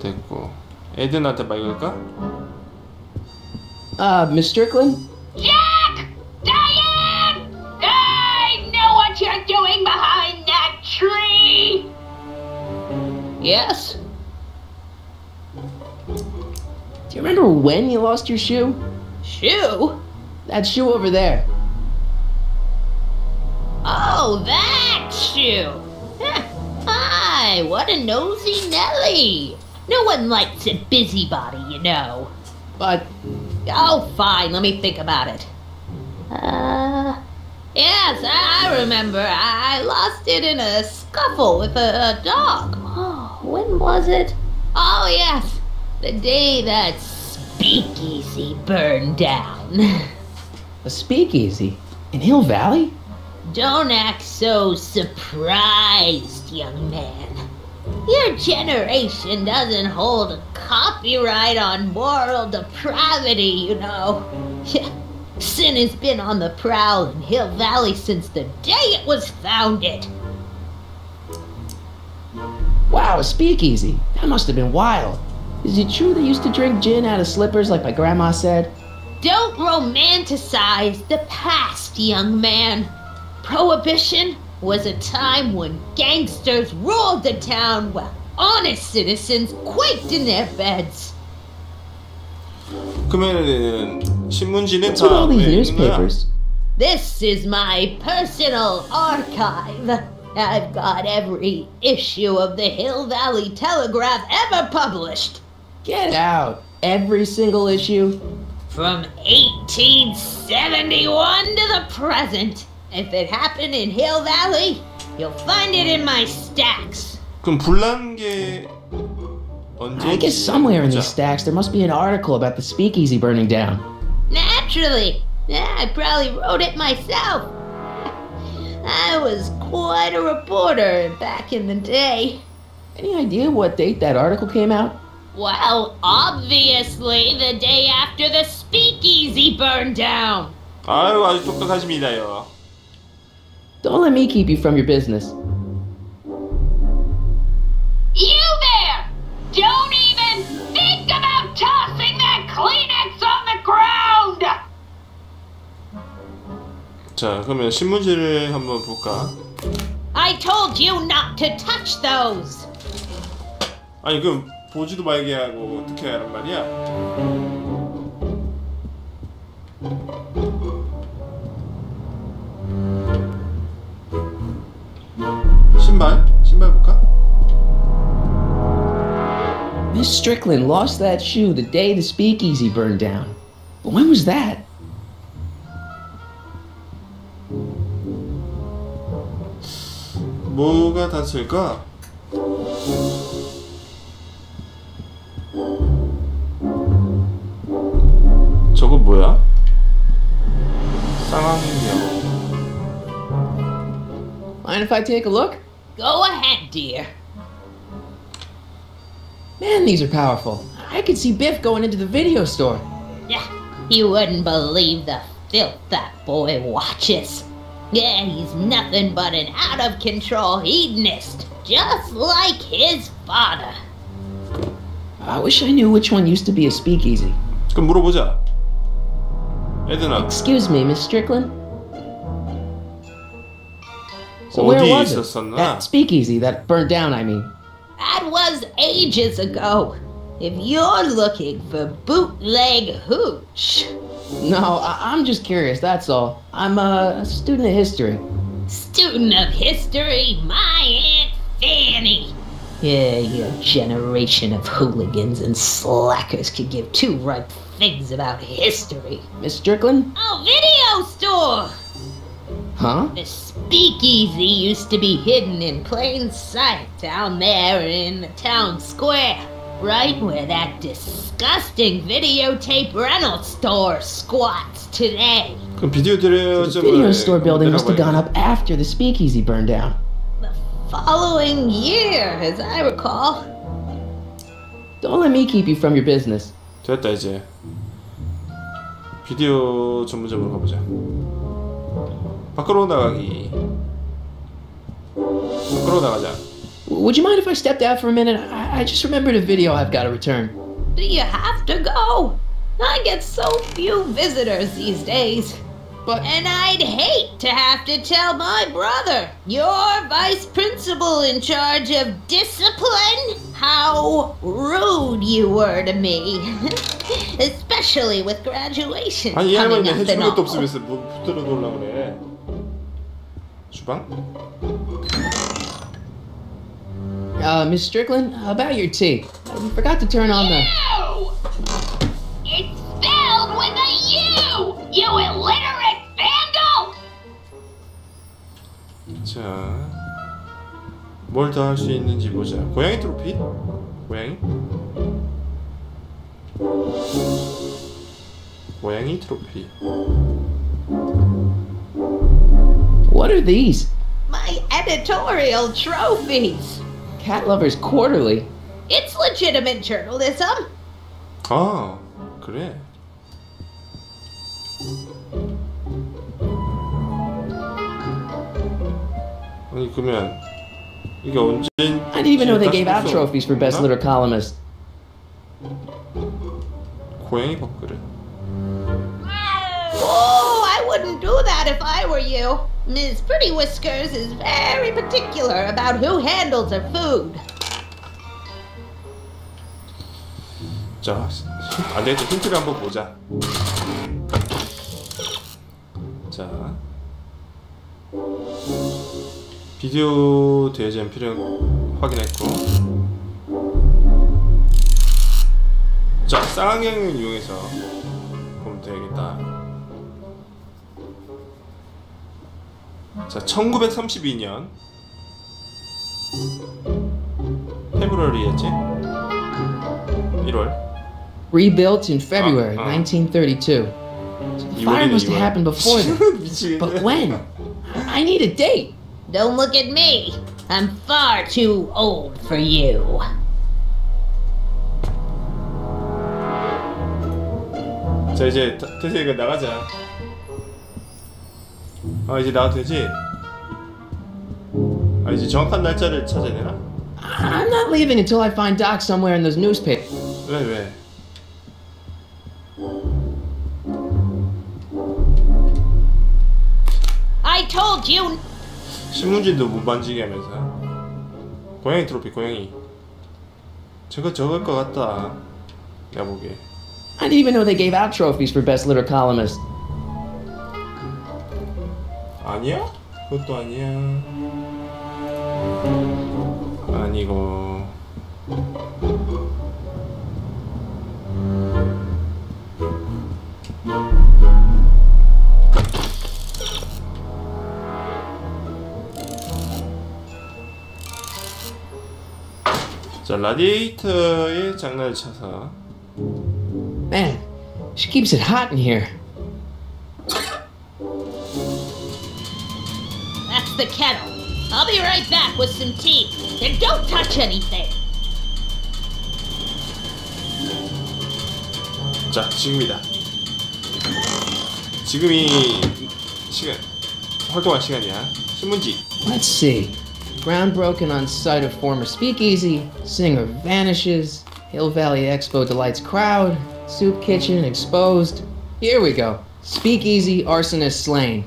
됐고 에든한테 말 걸까? Miss Strickland? Jack! Diane! I know what you're doing behind that tree! Yes? Do you remember when you lost your shoe? Shoe? That shoe over there. Oh, that shoe! Hi, what a nosy Nelly! No one likes a busybody, you know. But... Oh, fine, let me think about it. Yes, I remember. I lost it in a scuffle with a dog. Oh, when was it? Oh, yes, the day that speakeasy burned down. A speakeasy? In Hill Valley? Don't act so surprised, young man. Your generation doesn't hold a copyright on moral depravity, you know. Sin has been on the prowl in Hill Valley since the day it was founded. Wow, a speakeasy. That must have been wild. Is it true they used to drink gin out of slippers like my grandma said? Don't romanticize the past, young man. Prohibition was a time when gangsters ruled the town while honest citizens quaked in their beds. 그러면은 신문지는 What's with all these newspapers? This is my personal archive. I've got every issue of the Hill Valley Telegraph ever published. Get out. Every single issue? From 1871 to the present. If it happened in Hill Valley, you'll find it in my stacks. 그럼 불난 게 언제? I guess somewhere in these stacks there must be an article about the speakeasy burning down. Naturally. I probably wrote it myself. I was quite a reporter back in the day. Any idea what date that article came out? Well, obviously the day after the speakeasy burned down. 아유, 아주 똑똑하십니다요. Don't let me keep you from your business. You there! Don't even think about tossing that Kleenex on the ground! 자, 그러면 신문지를 한번 볼까? I told you not to touch those! 아니, 그럼 보지도 말게 하고 어떻게 하란 말이야? 신발 볼까? Miss Strickland lost that shoe the day the speakeasy burned down. But when was that? 뭐가 닿을까? 저거 뭐야? 쌍황이요. Mind if I take a look? Go ahead, dear. Man, these are powerful. I could see Biff going into the video store. Yeah, you wouldn't believe the filth that boy watches. Yeah, he's nothing but an out-of-control hedonist, just like his father. I wish I knew which one used to be a speakeasy. 그럼 물어보자. 에드나. Excuse me, Miss Strickland? So where was it? 있었었나? That speakeasy that burned down, I mean. That was ages ago. If you're looking for bootleg hooch. No, I'm just curious, that's all. I'm a student of history. Student of history, my Aunt Fanny. Yeah, your generation of hooligans and slackers could give two right things about history. Miss Strickland? Oh, video store! Huh? The speakeasy used to be hidden in plain sight down there in the town square, right where that disgusting videotape rental store squats today. 그럼 비디오 The video store building must have gone up after the speakeasy burned down. The following year, as I recall. Don't let me keep you from your business. 됐다 이제. 비디오 전문점으로 가보자. 밖으로 나가기. 밖으로 나가자. would you mind if I stepped out for a minute? I just remembered a video I've got to return. Do you have to go? I get so few visitors these days. But And I'd hate to have to tell my brother, your vice principal in charge of discipline, how rude you were to me. Especially with graduation 아니 이 coming 할머니는 up 해주는 and 것도 all. 없으면서 뭐 붙들어 놓으려고 그래. 주방? Miss Strickland, about your tea. You forgot to turn on the... You! It's spelled with a U! You illiterate vandal! 자, 뭘 더 할 수 있는지 보자. 고양이 트로피? 고양이? 고양이 트로피. What are these? My editorial trophies. Cat Lovers Quarterly. It's legitimate journalism. 아, 그래. 아니 그러면 이게 언제? I didn't even know they gave out trophies for best litter columnist. 고양이 밥그릇. Oh, I wouldn't do that if I were you. Ms. Pretty Whiskers is very particular about who handles her food. 자, 안 되겠다. 힌트를 한번 보자. 자, 비디오 대전 필요 확인했고, 자, 쌍안경을 이용해서 보면 되겠다. 자, 1932년 페브루아리였지? 1월. Rebuilt in February 1932. So the fire must have happened before then. But when? I need a date. Don't look at me. I'm far too old for you. 자, 이제 태세이가 나가자. 아, 이제 나가도 되지? 아, 이제 정확한 날짜를 찾아야 되나? I'm not leaving until I find Doc somewhere in those newspapers. 왜? I told you. 신문지도 못 만지게 하면서. 고양이 트로피, 고양이. 저걸 것 같다. 내가 보기에. I didn't even know they gave out trophies for best litter columnist. 아니야? 그것도 아니야. 아니고. 자, 라디에이터의 장난을 쳐서. Man, she keeps it hot in here. That's the kettle. I'll be right back with some tea. And don't touch anything. 자, 지금이다. 지금이 활동할 시간이야. 신문지. Let's see. Ground broken on site of former speakeasy. Singer vanishes. Hill Valley Expo delights crowd. Soup kitchen exposed. Here we go. Speakeasy arsonist slain.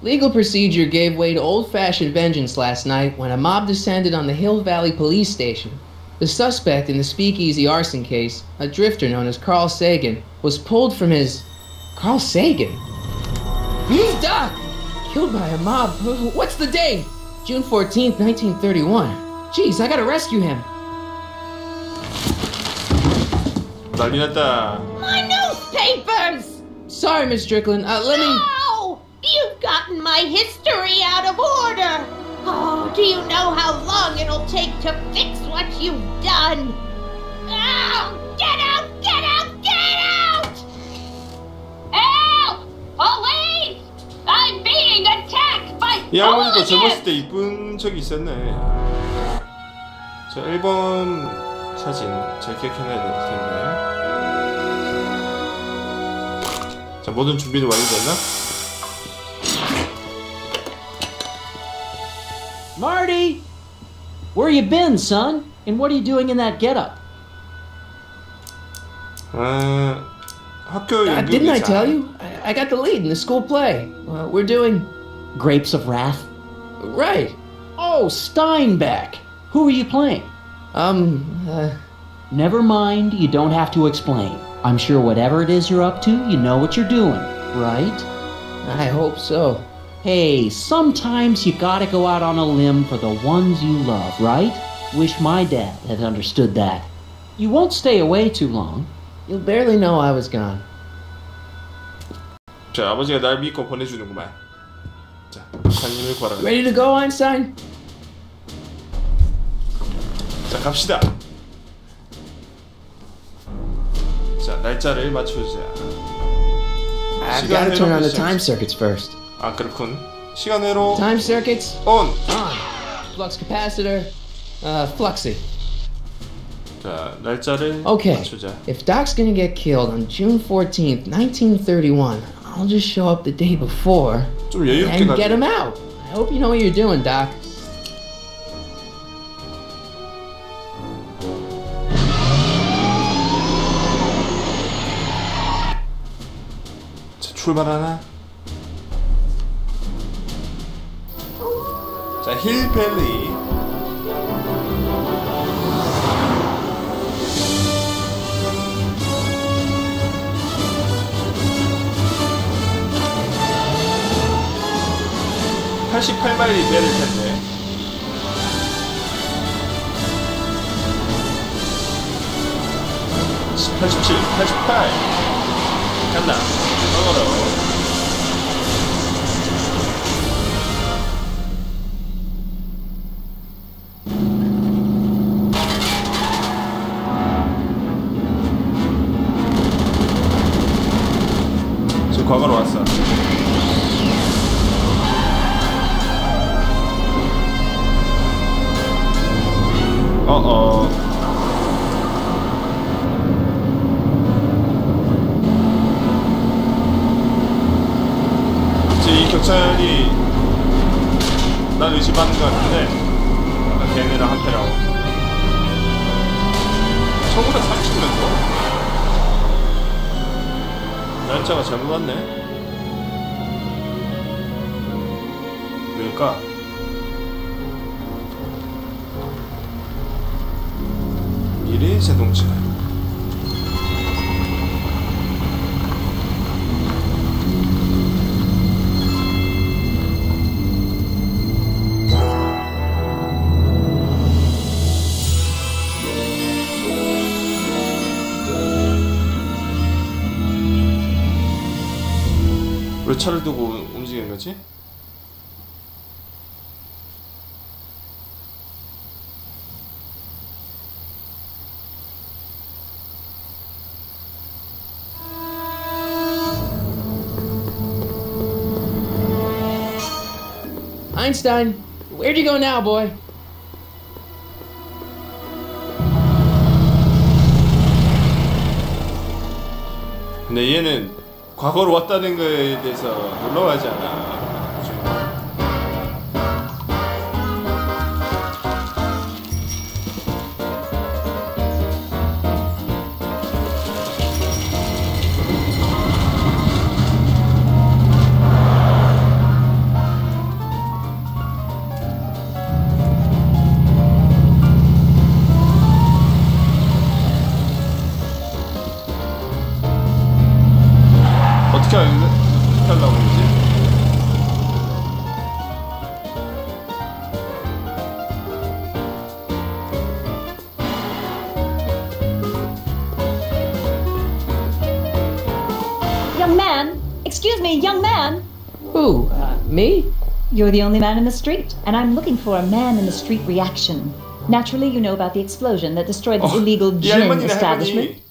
Legal procedure gave way to old-fashioned vengeance last night when a mob descended on the Hill Valley police station. The suspect in the speakeasy arson case, a drifter known as Carl Sagan, was pulled from his... Carl Sagan? He's Doc! Killed by a mob. What's the date? June 14th, 1931. Jeez, I gotta rescue him. 난리 났다. My newspapers! Sorry, Miss Strickland. Let me... No! You've gotten my history out of order! Oh, do you know how long it'll take to fix what you've done? Oh, get out! Get out! Get out! Help! Police! I'm being attacked by 이 할머니도 젊었을 hooligans! 때 이쁜 적이 있었네. 저 앨범 사진 잘 기억해놔야 될 텐데. 자, 모든 준비는 완료됐나? Marty! Where you been, son? And what are you doing in that getup? 학교 Didn't I 연극이자. tell you? I got the lead in the school play. We're doing... Grapes of Wrath? Right. Oh, Steinbeck! Who are you playing? Never mind, you don't have to explain. I'm sure whatever it is you're up to, you know what you're doing, right? I hope so. Hey, sometimes you gotta go out on a limb for the ones you love, right? Wish my dad had understood that. You won't stay away too long. You'll barely know I was gone. 자, 아버지가 날 믿고 보내주는구만. 자, 강림을 구하라. Ready to go, Einstein? 자, 갑시다. 자, 날짜를 맞춰주자. I've got to turn on the time circuits first. 아, 그렇군. 시간으로 Time circuits on. on. Flux capacitor, fluxy. 자, 날짜를 Okay, 맞추자. if Doc's gonna get killed on June 14th, 1931, I'll just show up the day before 좀 여유롭게 and 가자. get him out. I hope you know what you're doing, Doc. 자, 출발하나? 자, 힐밸리. (88마일이) 빼야 될 텐데. (87) (88) 간다. 먹어라. 지금 과거로 왔어. 지금 이 경찰이 난 의심하는 것 같은데 아까 걔네랑 한패라고. 1930년도? 날짜가 잘못 왔네. 왜일까? 미래의 자동차. 왜 차를 두고 움직이는 거지? Einstein, where'd you go now, boy? 근데 얘는 과거로 왔다는 거에 대해서 놀라워하지 않아. 어떻게 하려고 그러지? Young man! Excuse me, young man! Who? Me? You're the only man in the street, and I'm looking for a man in the street reaction. Naturally, you know about the explosion that destroyed this illegal 이 gin 할머니네 establishment.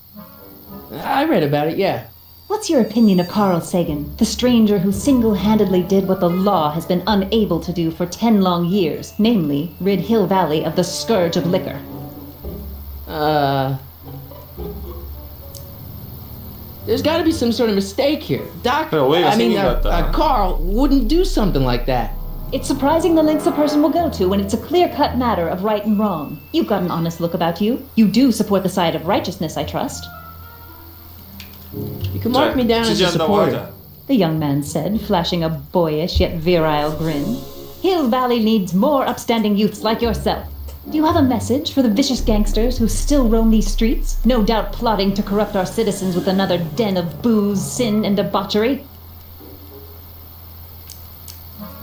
할머니. I read about it, yeah. What's your opinion of Carl Sagan, the stranger who single-handedly did what the law has been unable to do for 10 long years, namely, rid Hill Valley of the scourge of liquor? There's gotta be some sort of mistake here. Doc, 그래, 오해가 I mean, 생긴 것 같다. Carl wouldn't do something like that. It's surprising the lengths a person will go to when it's a clear-cut matter of right and wrong. You've got an honest look about you. You do support the side of righteousness, I trust. You can mark me down as a 지지한다고 supporter. 하자. The young man said, flashing a boyish yet virile grin. Hill Valley needs more upstanding youths like yourself. Do you have a message for the vicious gangsters who still roam these streets, no doubt plotting to corrupt our citizens with another den of booze, sin, and debauchery?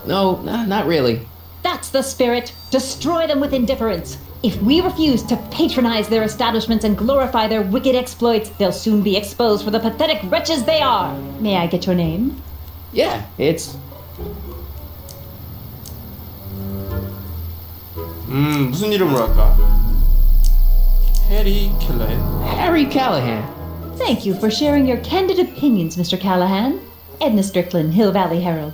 No, not really. That's the spirit. Destroy them with indifference. If we refuse to patronize their establishments and glorify their wicked exploits, they'll soon be exposed for the pathetic wretches they are. May I get your name? Yeah, it's... 무슨 이름으로 할까? 해리 켈러헨. Harry Callahan. Thank you for sharing your candid opinions, Mr. Callahan. Edna Strickland, Hill Valley Herald.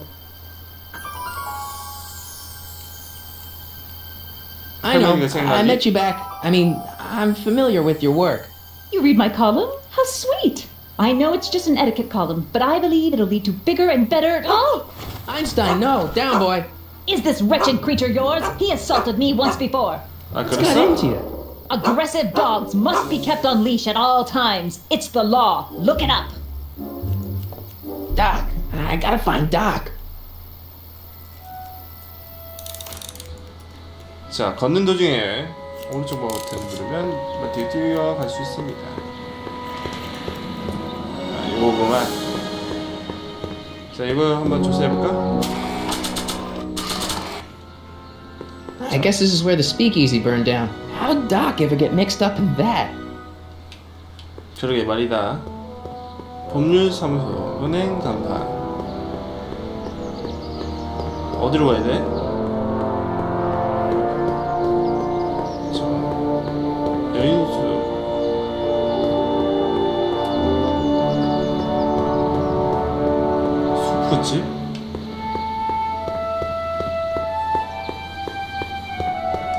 I know, I met you back. I mean, I'm familiar with your work. You read my column? How sweet! I know it's just an etiquette column, but I believe it'll lead to bigger and better... Oh! Einstein, no. Down, boy. Is this wretched creature yours? He assaulted me once before. 아, What's got 그랬어? into you? Aggressive dogs must be kept on leash at all times. It's the law. Look it up. Doc. I gotta find Doc. 자, 걷는 도중에 오른쪽 버튼 누르면 뒤에 뛰어갈 수 있습니다. 자, 이거구만. 자, 이거 한번 조사해볼까? I guess this is where the speakeasy burned down. How'd Doc ever get mixed up in that? 그러게 말이다. 법률사무소, 은행 간판. 어디로 가야 돼? 여인수. 수프집?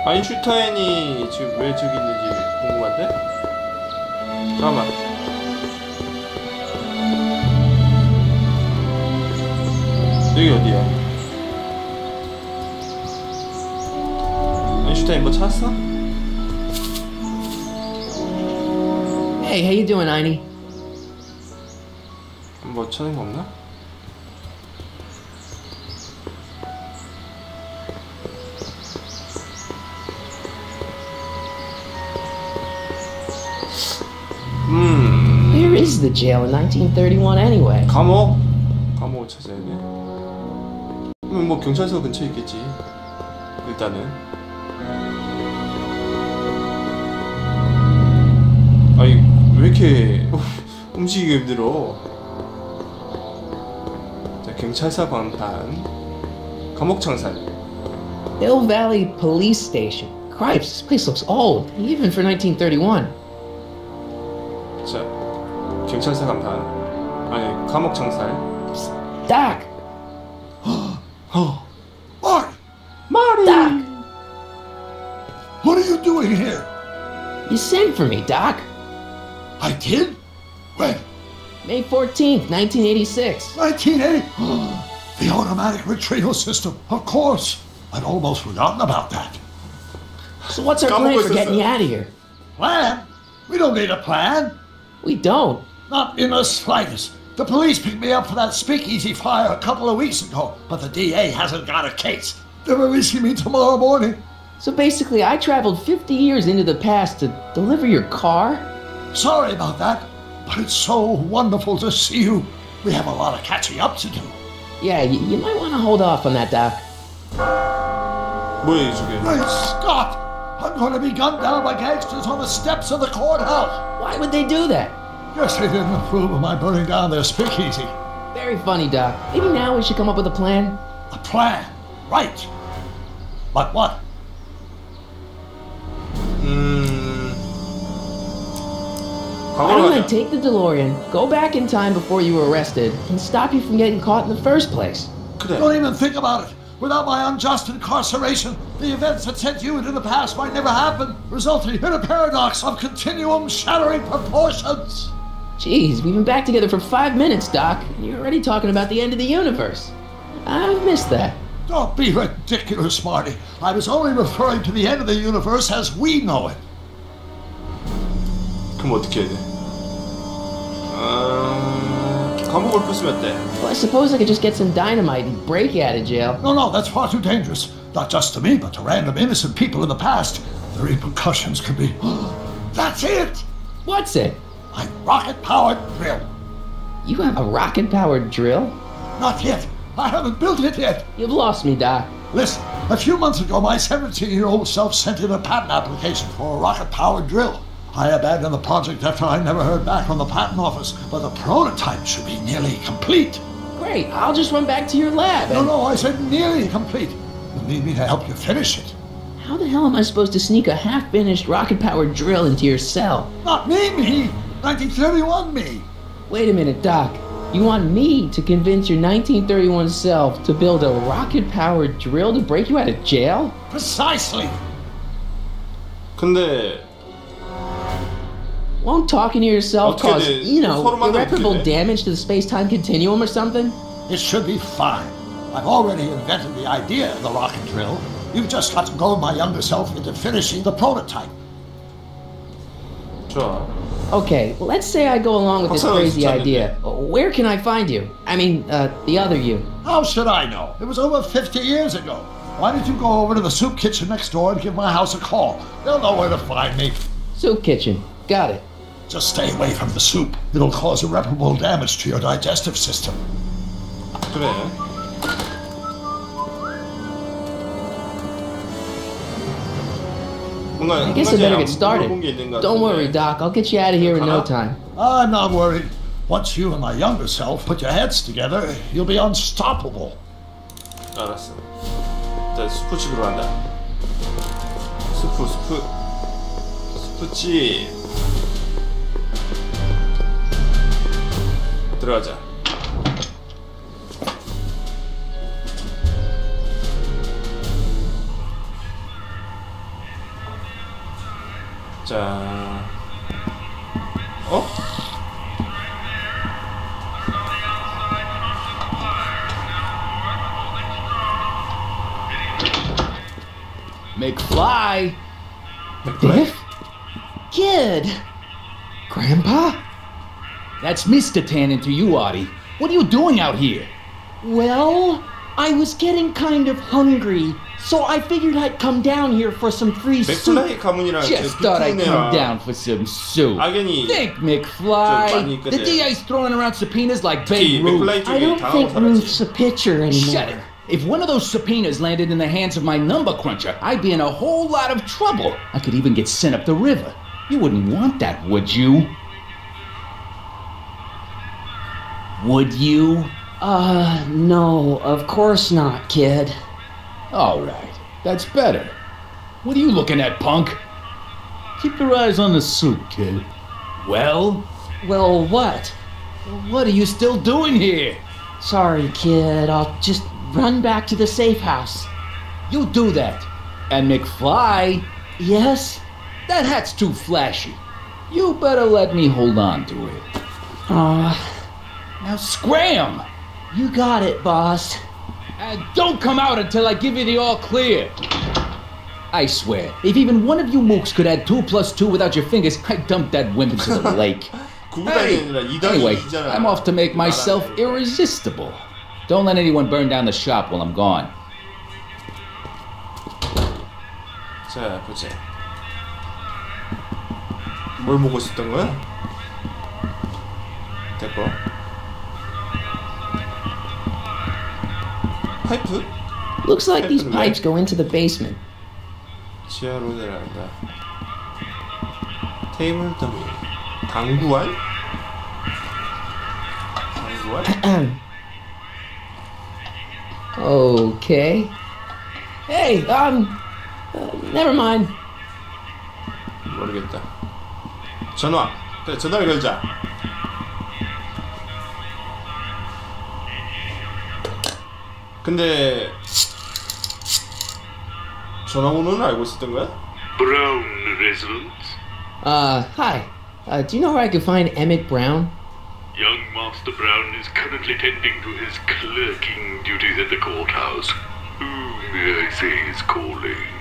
아인슈타인이 지금 왜 저기 있는지 궁금한데? 잠깐만. 여기 어디야? 아인슈타인 뭐 찾았어? Hey, how you doing, Einie? 뭐 찾은 거 없나? Where is the jail in 1931 anyway? 감옥을 찾아야 돼. 그럼 뭐 경찰서 근처에 있겠지. 일단은. 아니 왜 이렇게 움직이기 힘들어? 자, 경찰서 광판, 감옥 창살. Hill Valley Police Station. Cripes, this place looks old, even for 1931. 자, 경찰서 간판, 아니 감옥 창살. Doc! Marty! Doc! What are you doing here? You sent for me, Doc. I did? When? May 14th, 1986. 1980? The automatic retrieval system, of course. I'd almost forgotten about that. So what's our plan for getting you out of here? Plan? We don't need a plan. We don't. Not in the slightest. The police picked me up for that speakeasy fire a couple of weeks ago, but the DA hasn't got a case. They're releasing me tomorrow morning. So basically, I traveled 50 years into the past to deliver your car? Sorry about that, but it's so wonderful to see you. We have a lot of catching up to do. Yeah, you might want to hold off on that, Doc. 뭐야 저게? Great Scott! I'm going to be gunned down by gangsters on the steps of the courthouse. Why would they do that? Guess they didn't approve of my burning down their speakeasy. Very funny, Doc. Maybe now we should come up with a plan. A plan, right? But what? Why 과거로 don't I 가자. take the DeLorean, go back in time before you were arrested, and stop you from getting caught in the first place? 그래. Don't even think about it. Without my unjust incarceration, the events that sent you into the past might never happen, resulting in a paradox of continuum shattering proportions. Jeez, we've been back together for 5 minutes, Doc, and you're already talking about the end of the universe. I've missed that. Don't be ridiculous, Marty. I was only referring to the end of the universe as we know it. 그럼 어떻게 해야 돼? 감옥을 부수면 어때? Well, I suppose I could just get some dynamite and break you out of jail. No, that's far too dangerous. Not just to me, but to random innocent people in the past. The repercussions could be... That's it! What's it? My rocket-powered drill. You have a rocket-powered drill? Not yet. I haven't built it yet. You've lost me, Doc. Listen, a few months ago, my 17-year-old self sent in a patent application for a rocket-powered drill. I abandoned the project after I never heard back from the patent office, but the prototype should be nearly complete. Great, I'll just run back to your lab and... No, I said nearly complete. You'll need me to help you finish it. How the hell am I supposed to sneak a half-finished rocket-powered drill into your cell? Not me! 1931 me! Wait a minute, Doc. You want me to convince your 1931 self to build a rocket-powered drill to break you out of jail? Precisely! 근데 Won't talking to yourself cause, 어떻게 돼? you know, 서로 만나면 irreparable 어떻게 돼? damage to the space-time continuum or something? It should be fine. I've already invented the idea of the rocket drill. You've just got to goad my younger self into finishing the prototype. 좋아. Okay, well, let's say I go along with this 박사는 crazy 진짜 idea. Where can I find you? I mean, the other you. How should I know? It was over 50 years ago. Why don't you go over to the soup kitchen next door and give my house a call? They'll know where to find me. Soup kitchen. Got it. Just stay away from the soup. It'll cause irreparable damage to your digestive system. 그래. 뭔가 I guess I better get started. Don't worry, Doc. I'll get you out of here in no time. I'm not worried. Once you and my younger self put your heads together, you'll be unstoppable. 알았어. 일단 스프집으로 간다. 스프집. 들어가자. 자, McFly! Biff? Kid! Grandpa? That's Mr. Tannen to you, Artie. What are you doing out here? Well, I was getting kind of hungry, so I figured I'd come down here for some free soup. 맥플라이 가문이랑 Just thought I'd come down for some soup. 악연이 Think, 좀 McFly. 많이 The 있거든. DA's throwing around subpoenas like 특히 Babe Ruth. 맥플라이 I 쪽이 don't 당하고 think 살았지. Ruth's a pitcher anymore. Shut it. If one of those subpoenas landed in the hands of my number cruncher, I'd be in a whole lot of trouble. I could even get sent up the river. You wouldn't want that, would you? Would you? No, of course not, kid. All right, that's better. What are you looking at, punk? Keep your eyes on the soup, kid. Well, Well, what? what are you still doing here? Sorry, kid. I'll just run back to the safe house. You do that. And McFly, Yes? that hat's too flashy. You better let me hold on to it. Now scram! You got it, boss. And don't come out until I give you the all clear. I swear, if even one of you mooks could add 2 + 2 without your fingers, I'd dump that wimp into the lake. Hey, anyway, I'm off to make myself irresistible. Don't let anyone burn down the shop while I'm gone. 자, 보자. 뭘 먹고 있었던 거야? 됐고. 파이프? Looks like these pipes go into the basement. 지하로 내려간다. 테이블 더미. 당구알? 당구알? Okay. Hey, never mind. 모르겠다. 전화. 그래, 전화를 걸자. 근데 전화번호는 알고 있었던 거야? Brown resident. Hi. Do you know where I could find Emmett Brown? Young Master Brown is currently tending to his clerking duties at the courthouse. Who I say he's calling.